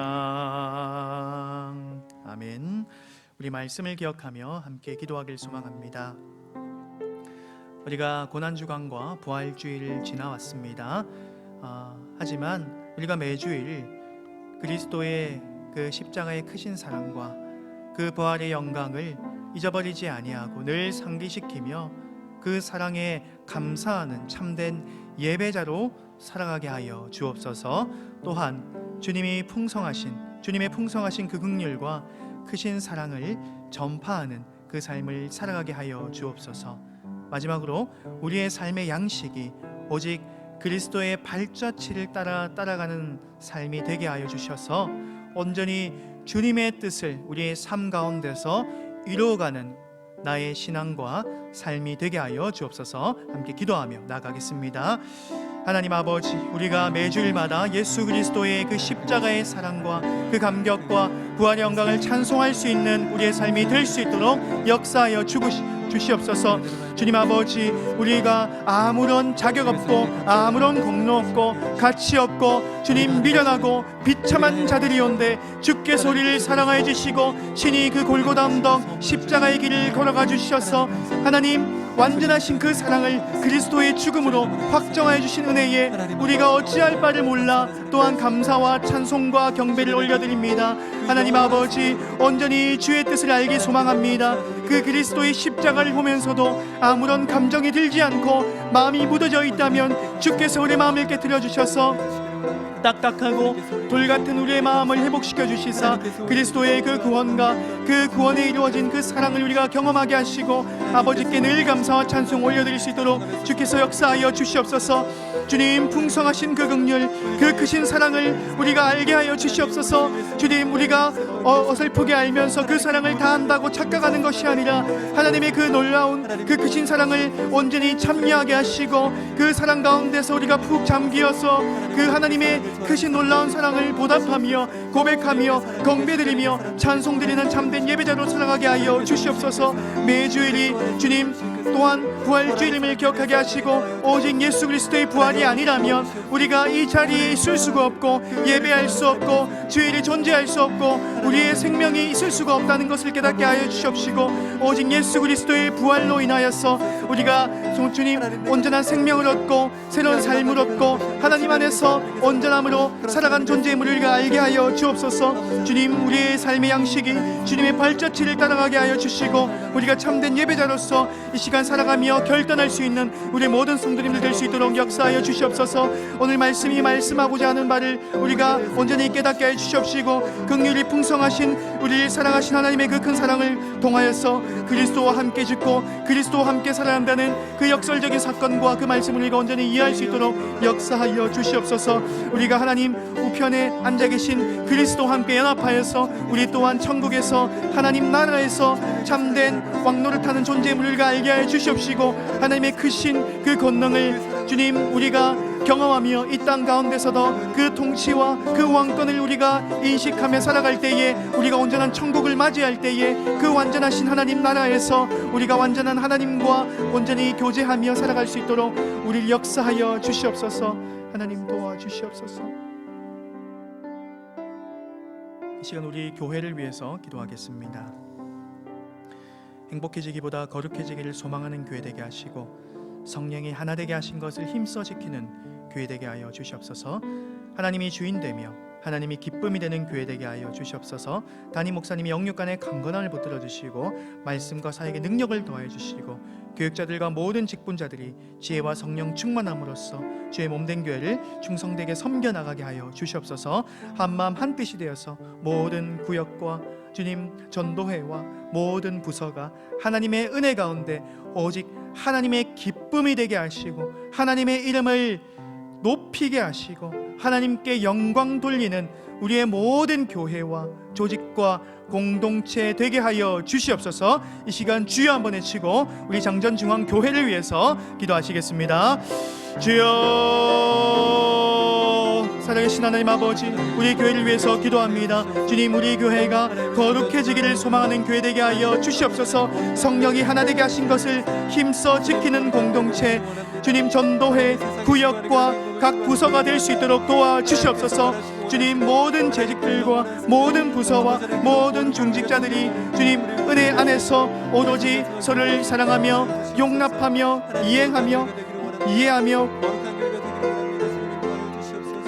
아멘. 우리 말씀을 기억하며 함께 기도하길 소망합니다. 우리가 고난주간과 부활주일을 지나왔습니다. 하지만 우리가 매주일 그리스도의 그 십자가의 크신 사랑과 그 부활의 영광을 잊어버리지 아니하고 늘 상기시키며 그 사랑에 감사하는 참된 예배자로 살아가게 하여 주옵소서. 또한 주님의 풍성하신 그 긍휼과 크신 사랑을 전파하는 그 삶을 살아가게 하여 주옵소서. 마지막으로 우리의 삶의 양식이 오직 그리스도의 발자취를 따라가는 삶이 되게 하여 주셔서 온전히 주님의 뜻을 우리의 삶 가운데서 이루어가는 나의 신앙과 삶이 되게 하여 주옵소서. 함께 기도하며 나아가겠습니다. 하나님 아버지, 우리가 매주일마다 예수 그리스도의 그 십자가의 사랑과 그 감격과 부활의 영광을 찬송할 수 있는 우리의 삶이 될 수 있도록 역사하여 주시옵소서. 주님 아버지, 우리가 아무런 자격 없고 아무런 공로 없고 가치 없고 주님 미련하고 비참한 자들이온데 주께서 우리를 사랑하여 주시고 친히 그 골고다 언덕 십자가의 길을 걸어가 주셔서 하나님 완전하신 그 사랑을 그리스도의 죽음으로 확정하여 주신 은혜에 우리가 어찌할 바를 몰라 또한 감사와 찬송과 경배를 올려드립니다. 하나님 아버지, 온전히 주의 뜻을 알기 소망합니다. 그 그리스도의 십자가를 보면서도 아무런 감정이 들지 않고 마음이 묻어져 있다면 주께서 우리 마음을 깨트려 주셔서 딱딱하고 돌같은 우리의 마음을 회복시켜 주시사 그리스도의 그 구원과 그 구원에 이루어진 그 사랑을 우리가 경험하게 하시고 아버지께 늘 감사와 찬송 올려드릴 수 있도록 주께서 역사하여 주시옵소서. 주님 풍성하신 그 긍휼, 그 크신 사랑을 우리가 알게 하여 주시옵소서. 주님, 우리가 어설프게 알면서 그 사랑을 다 안다고 착각하는 것이 아니라 하나님의 그 놀라운 그 크신 사랑을 온전히 참여하게 하시고 그 사랑 가운데서 우리가 푹 잠기어서 그 하나님의 크신 놀라운 사랑을 보답하며 고백하며 경배드리며 찬송드리는 참된 예배자로 살아가게 하여 주시옵소서. 매주일이 주님 또한 부활주일임을 기억하게 하시고 오직 예수 그리스도의 부활이 아니라면 우리가 이 자리에 있을 수가 없고 예배할 수 없고 주일이 존재할 수 없고 우리의 생명이 있을 수가 없다는 것을 깨닫게 하여 주시옵시고 오직 예수 그리스도의 부활로 인하여서 우리가 주님 온전한 생명을 얻고 새로운 삶을 얻고 하나님 안에서 온전함으로 살아간 존재임을 우리가 알게 하여 주옵소서. 주님, 우리의 삶의 양식이 주님의 발자취를 따라가게 하여 주시고 우리가 참된 예배자로서 이 시간 살아가며 결단할 수 있는 우리 모든 성도님들 될 수 있도록 역사하여 주시옵소서. 오늘 말씀이 말씀하고자 하는 바를 우리가 온전히 깨닫게 하여 주시옵시고 긍휼이 풍성하신 우리를 사랑하신 하나님의 그 큰 사랑을 통하여서 그리스도와 함께 죽고 그리스도와 함께 살아난다는 그 역설적인 사건과 그 말씀을 우리가 온전히 이해할 수 있도록 역사하여 주시옵소서. 우리가 하나님 우편에 앉아 계신 그리스도와 함께 연합하여서 우리 또한 천국에서 하나님 나라에서 참된 왕노릇하는 존재임을 우리가 알게 하여 주시옵시고 하나님의 크신 그 권능을 주님 우리가 경험하며 이 땅 가운데서도 그 통치와 그 왕권을 우리가 인식하며 살아갈 때에 우리가 온전한 천국을 맞이할 때에 그 완전하신 하나님 나라에서 우리가 완전한 하나님과 온전히 교제하며 살아갈 수 있도록 우리를 역사하여 주시옵소서. 하나님 도와주시옵소서. 이 시간 우리 교회를 위해서 기도하겠습니다. 행복해지기보다 거룩해지기를 소망하는 교회 되게 하시고 성령이 하나 되게 하신 것을 힘써 지키는 교회 되게 하여 주시옵소서. 하나님이 주인 되며 하나님이 기쁨이 되는 교회 되게 하여 주시옵소서. 담임 목사님이 영육간의 강건함을 붙들어 주시고 말씀과 사역의 능력을 더하여 주시고 교육자들과 모든 직분자들이 지혜와 성령 충만함으로써 주의 몸된 교회를 충성되게 섬겨나가게 하여 주시옵소서. 한마음 한뜻이 되어서 모든 구역과 주님 전도회와 모든 부서가 하나님의 은혜 가운데 오직 하나님의 기쁨이 되게 하시고 하나님의 이름을 높이게 하시고 하나님께 영광 돌리는 우리의 모든 교회와 조직과 공동체 되게 하여 주시옵소서. 이 시간 주여 한번 외치고 우리 장전중앙교회를 위해서 기도하시겠습니다. 주여, 살아계신 하나님 아버지, 우리 교회를 위해서 기도합니다. 주님, 우리 교회가 거룩해지기를 소망하는 교회 되게 하여 주시옵소서. 성령이 하나 되게 하신 것을 힘써 지키는 공동체, 주님 전도회 구역과 각 부서가 될 수 있도록 도와주시옵소서. 주님, 모든 재직들과 모든 부서와 모든 중직자들이 주님 은혜 안에서 오로지 서로를 사랑하며 용납하며 이해하며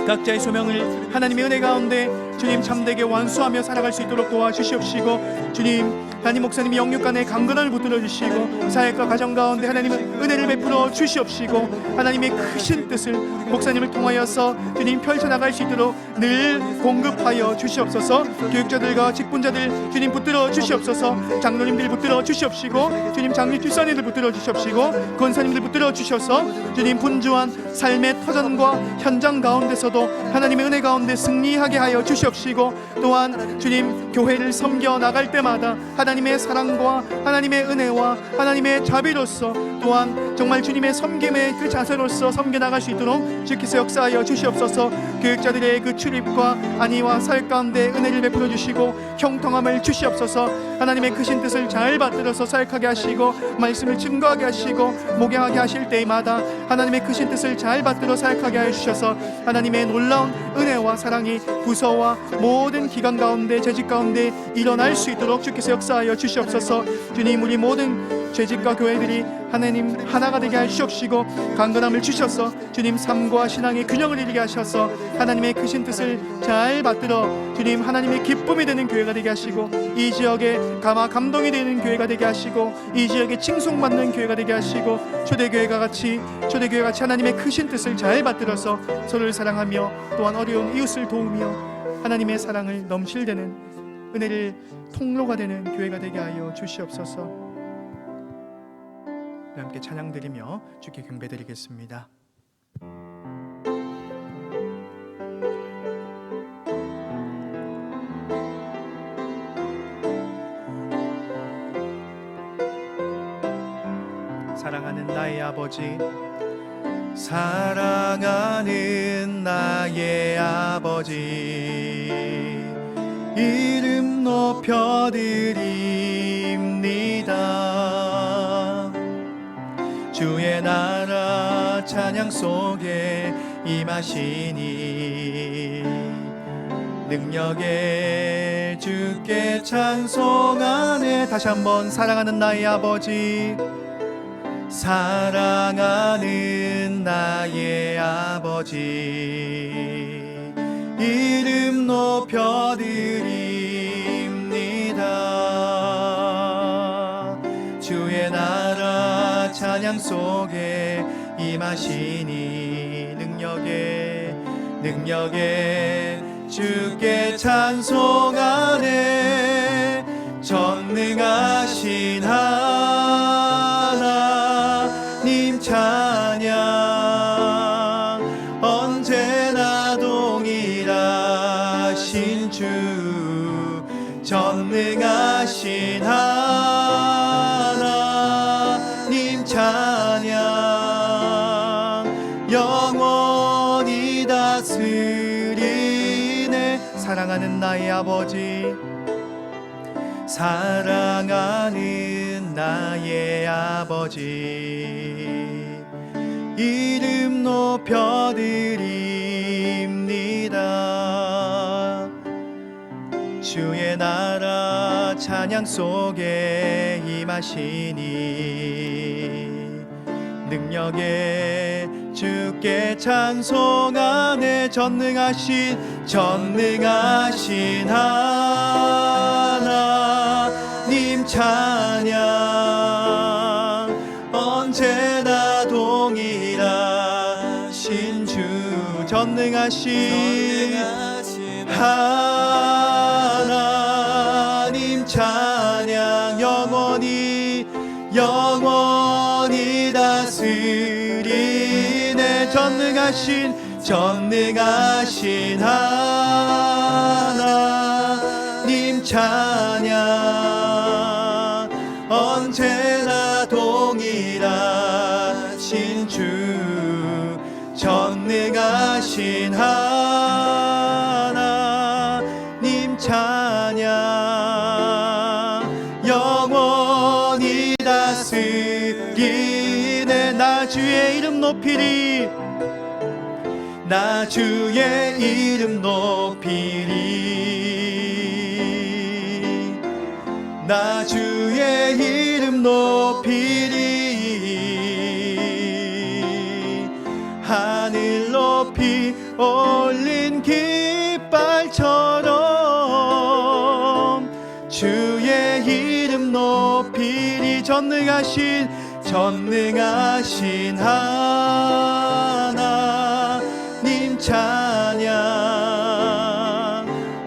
각자의 소명을 하나님의 은혜 가운데 주님 참되게 완수하며 살아갈 수 있도록 도와주시옵시고, 주님 담임 목사님이 영육간에 강건함을 붙들어 주시고 사역과 가정 가운데 하나님은 은혜를 베풀어 주시옵시고 하나님의 크신 뜻을 목사님을 통하여서 주님 펼쳐나갈 수 있도록 늘 공급하여 주시옵소서. 교육자들과 직분자들 주님 붙들어 주시옵소서. 장로님들 붙들어 주시옵시고 주님 장로 뒷산이들 붙들어 주시옵시고 권사님들 붙들어 주셔서 주님 분주한 삶의 터전과 현장 가운데서도 하나님의 은혜 가운데 승리하게 하여 주시옵시고, 또한 주님 교회를 섬겨 나갈 때마다 하나님의 사랑과 하나님의 은혜와 하나님의 자비로서 또한 정말 주님의 섬김의 그 자세로서 섬겨 나갈 수 있도록 주께서 역사하여 주시옵소서. 교육자들의 그 출입과 안위와 사역 가운데 은혜를 베풀어 주시고 형통함을 주시옵소서. 하나님의 크신 뜻을 잘 받들어서 사역하게 하시고 말씀을 증거하게 하시고 목양하게 하실 때마다 하나님의 크신 뜻을 잘 받들어 사역하게 하여 주셔서 하나님의 놀라운 은혜와 사랑이 부서와 모든 기관 가운데 재직 가운데 일어날 수 있도록 주께서 역사하여 주시옵소서. 주님, 우리 모든 재직과 교회들이 하나님 하나가 되게 하시옵시고 강건함을 주셔서 주님 삶과 신앙의 균형을 이루게 하셔서 하나님의 크신 뜻을 잘 받들어 주님 하나님의 기쁨이 되는 교회가 되게 하시고 이 지역에 감동이 되는 교회가 되게 하시고 이 지역에 칭송받는 교회가 되게 하시고 초대교회가 같이 하나님의 크신 뜻을 잘 받들어서 서로를 사랑하며 또한 어려운 이웃을 도우며 하나님의 사랑을 넘실대는 은혜를 통로가 되는 교회가 되게 하여 주시옵소서. 함께 찬양드리며 주께 경배드리겠습니다. 사랑하는 나의 아버지, 사랑하는 나의 아버지, 이름 높여드립니다. 주의 나라 찬양 속에 임하시니 능력에 주께 찬송하네. 다시 한번 사랑하는 나의 아버지, 사랑하는 나의 아버지, 이름 높여드립니다. 주의 나라 찬양 속에 임하시니 능력에 주께 찬송하네. 전능하신 하나님 찬양 언제나 동일하신 주, 전능하신 하나님 찬양 영원히 다스리네. 사랑하는 나의 아버지, 사랑하는 나의 아버지, 이름 높여드립니다. 주의 나라 찬양 속에 임하시니 능력에 주께 찬송하네. 전능하신 하나님 찬양 언제나 동일하신 주 전능하신 하나님 찬양 영원히 영원히 다스리네 전능하신 하나님 찬양 언제나 동일하신 주 전능하신 하나님 찬양 영원히 다스리네 나 주의 이름 높이리 나 주의 이름 높이리 나 주의 이름 높이리 하늘 높이 올린 깃발처럼 주의 이름 높이리 전능하신 하나님 찬양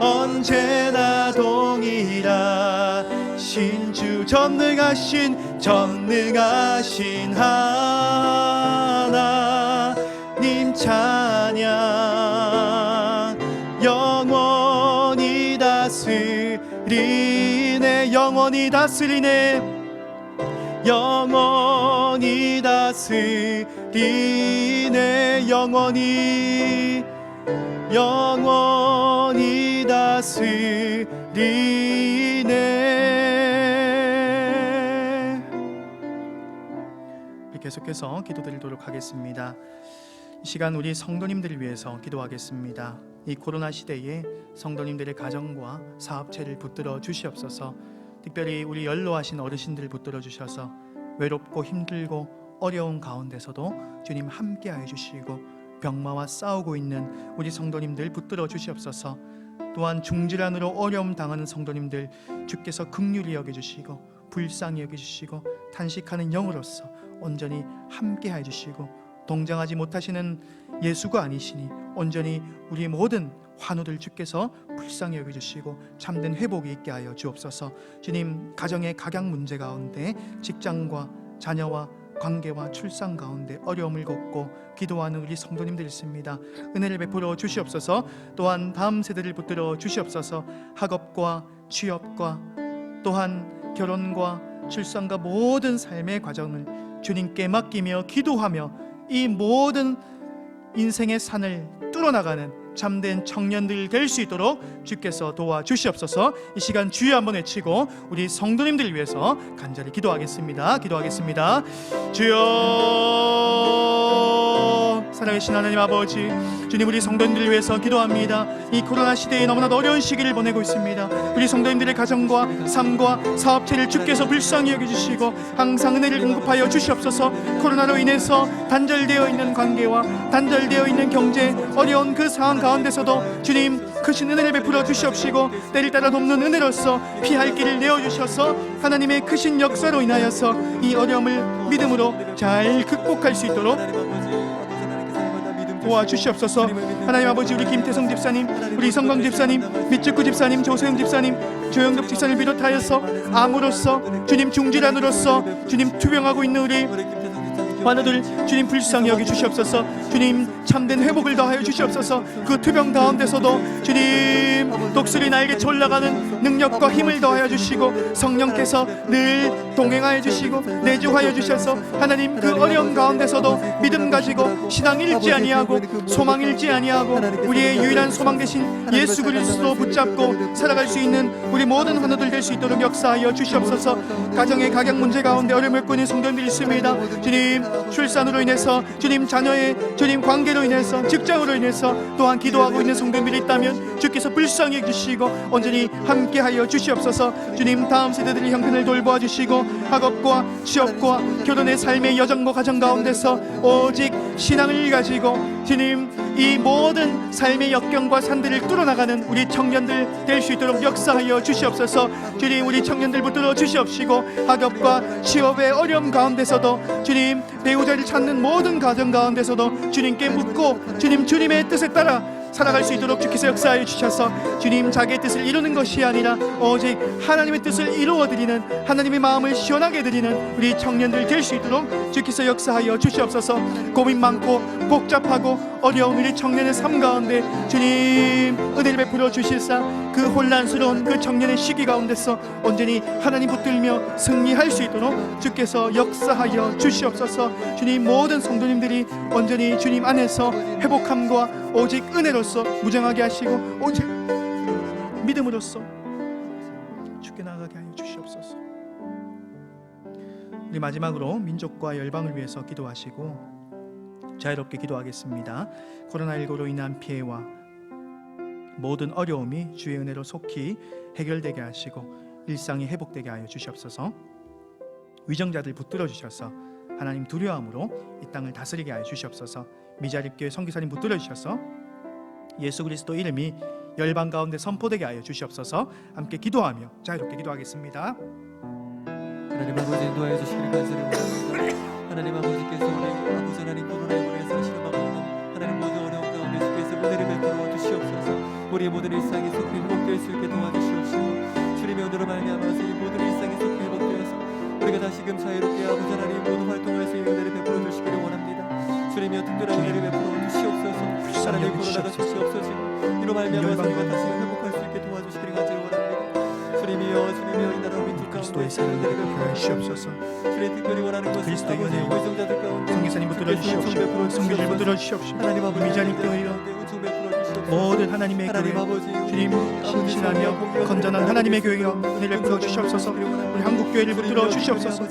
언제나 동일하신 주 전능하신 하나님 찬양 영원히 다스리네 영원히 다스리네 영원히 다스리네 영원히 다스리네. 계속해서 기도드리도록 하겠습니다. 이 시간 우리 성도님들을 위해서 기도하겠습니다. 이 코로나 시대에 성도님들의 가정과 사업체를 붙들어 주시옵소서. 특별히 우리 연로하신 어르신들을 붙들어 주셔서 외롭고 힘들고 어려운 가운데서도 주님 함께하여 주시고 병마와 싸우고 있는 우리 성도님들 붙들어 주시옵소서. 또한 중질환으로 어려움 당하는 성도님들 주께서 긍휼히 여겨주시고 불쌍히 여겨주시고 탄식하는 영으로서 온전히 함께하여 주시고 동정하지 못하시는 예수가 아니시니 온전히 우리 모든 환우들 주께서 불쌍히 여겨주시고 참된 회복이 있게 하여 주옵소서. 주님 가정의 각양 문제 가운데 직장과 자녀와 관계와 출산 가운데 어려움을 겪고 기도하는 우리 성도님들 있습니다. 은혜를 베풀어 주시옵소서. 또한 다음 세대를 붙들어 주시옵소서. 학업과 취업과 또한 결혼과 출산과 모든 삶의 과정을 주님께 맡기며 기도하며 이 모든 인생의 산을 뚫어나가는 참된 청년들 될 수 있도록 주께서 도와주시옵소서. 이 시간 주여 한번 외치고 우리 성도님들을 위해서 간절히 기도하겠습니다. 주여 살아계신 하나님 아버지, 주님 우리 성도님들을 위해서 기도합니다. 이 코로나 시대에 너무나도 어려운 시기를 보내고 있습니다. 우리 성도님들의 가정과 삶과 사업체를 주께서 불쌍히 여겨주시고 항상 은혜를 공급하여 주시옵소서. 코로나로 인해서 단절되어 있는 관계와 단절되어 있는 경제 어려운 그 상황 가운데서도 주님 크신 은혜를 베풀어 주시옵시고 때를 따라 돕는 은혜로서 피할 길을 내어주셔서 하나님의 크신 역사로 인하여서 이 어려움을 믿음으로 잘 극복할 수 있도록 도와주시옵소서. 하나님 아버지, 우리 김태성 집사님, 우리 성광 집사님, 밑직구 집사님, 조세영 집사님, 조영덕 집사님 비롯하여서 암으로서 주님 중질환으로서 주님 투병하고 있는 우리 환우들 주님 불쌍히 여기 주시옵소서. 주님 참된 회복을 더하여 주시옵소서. 그 투병 가운데서도 주님 독수리 날개 올라가는 능력과 힘을 더하여 주시고 성령께서 늘 동행하여 주시고 내주하여 주셔서 하나님 그 어려운 가운데서도 믿음 가지고 신앙 잃지 아니하고 소망 잃지 아니하고 우리의 유일한 소망 되신 예수 그리스도 붙잡고 살아갈 수 있는 우리 모든 환우들 될 수 있도록 역사하여 주시옵소서. 가정의 각양 문제 가운데 어려움을 겪고 있는 성도님들이 있습니다. 주님 출산으로 인해서 주님 자녀의 주님 관계로 인해서 직장으로 인해서 또한 기도하고 있는 성도님들이 있다면 주께서 불쌍히 해주시고 온전히 함께 함께하여 주시옵소서. 주님, 다음 세대들의 형편을 돌보아 주시고 학업과 취업과 결혼의 삶의 여정과 가정 가운데서 오직 신앙을 가지고 주님, 이 모든 삶의 역경과 산들을 뚫어나가는 우리 청년들 될 수 있도록 역사하여 주시옵소서. 주님, 우리 청년들 붙들어 주시옵시고 학업과 취업의 어려움 가운데서도 주님, 배우자를 찾는 모든 가정 가운데서도 주님께 묻고 주님, 주님의 뜻에 따라 살아갈 수 있도록 주께서 역사하여 주셔서 주님, 자기의 뜻을 이루는 것이 아니라 오직 하나님의 뜻을 이루어드리는, 하나님의 마음을 시원하게 드리는 우리 청년들 될 수 있도록 주께서 역사하여 주시옵소서. 고민 많고 복잡하고 어려운 우리 청년의 삶 가운데 주님, 은혜를 베풀어 주실사 그 혼란스러운 그 청년의 시기 가운데서 온전히 하나님 붙들며 승리할 수 있도록 주께서 역사하여 주시옵소서. 주님, 모든 성도님들이 온전히 주님 안에서 회복함과 오직 은혜로서 무장하게 하시고 오직 믿음으로써 주께 나아가게 하여 주시옵소서. 우리 마지막으로 민족과 열방을 위해서 기도하시고 자유롭게 기도하겠습니다. 코로나19로 인한 피해와 모든 어려움이 주의 은혜로 속히 해결되게 하시고 일상이 회복되게 하여 주시옵소서. 위정자들 붙들어 주셔서 하나님 두려움으로 이 땅을 다스리게 하여 주시옵소서. 미자립교회 선교사님 붙들어 주셔서 예수 그리스도 이름이 열방 가운데 선포되게 하여 주시옵소서. 함께 기도하며 자유롭게 기도하겠습니다. 하나님 아버지, 인도하여 주시기를 간절히 원합니다. 하나님 아버지께서 우리 아버지 하나님 코로나19로 인해서 시험받고 있는 하나님 모든 어려움 가운데 주께서 은혜를 베풀어 주시옵소서. 우리의 모든 일상이 속히 회복될 수 있게 도와주시옵시고 주님의 은혜로 말미암아서 이 모든 일상이 속히 회복되어서 우리가 다시금 자유롭게 아버지 하나님 모든 활동할 수 있는 은혜를 베풀어 주시기를 원합니다. 주님이여 특별한 은혜를 베풀어 주시옵소서. 하나님, 코로나가 속히 없어지고 이로 말미암아서 우리가 다시금 회복할 수 있게 도와주시기를 간절히 원합니다. 주님이여 이 나라 민족 그리스도의 사랑을 베풀어 주시옵소서. 주님, 특별히 원하는 것은 그리스도의 아버지 은혜와 의정자들 가운데 성교사님 붙들어 주시옵시고 성교를 붙들어 주시옵시고 하나님 아버지 미자립교회로 은총 베풀어 주시옵소서. 모든 하나님의 하나님 교회 아버지 주님, 신실하며 건전한 하나님의 교회가 은혜를 베풀어 주시옵소서. 우리 한국 교회를 붙들어 주시옵소서.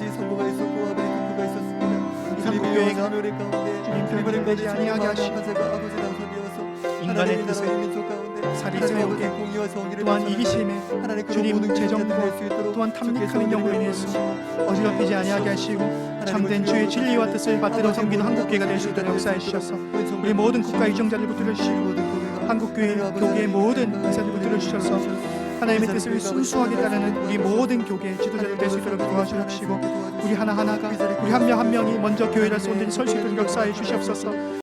한국 교회가 주님 별을 내지 아니하게 하시고 인간의 뜻에 살이 세우게 또한 이기심에 주님 재정과 또한 탐닉하는 영으로 인해서 어지럽히지 아니하게 하시고 참된 주의 진리와 뜻을 받들어 섬기는 한국교회가 될 수 있도록 역사해 주셔서 우리 모든 국가 이정자를 붙들어 주시고 한국교회 교계의 모든 의사들 붙들어 주셔서 하나님의 뜻을 순수하게 따르는 우리 모든 교계 지도자들 될 수 있도록 도와주시고 우리 하나하나가 우리 한 명 한 명이 먼저 교회를 온전히 설 수 있도록 역사해 주시옵소서.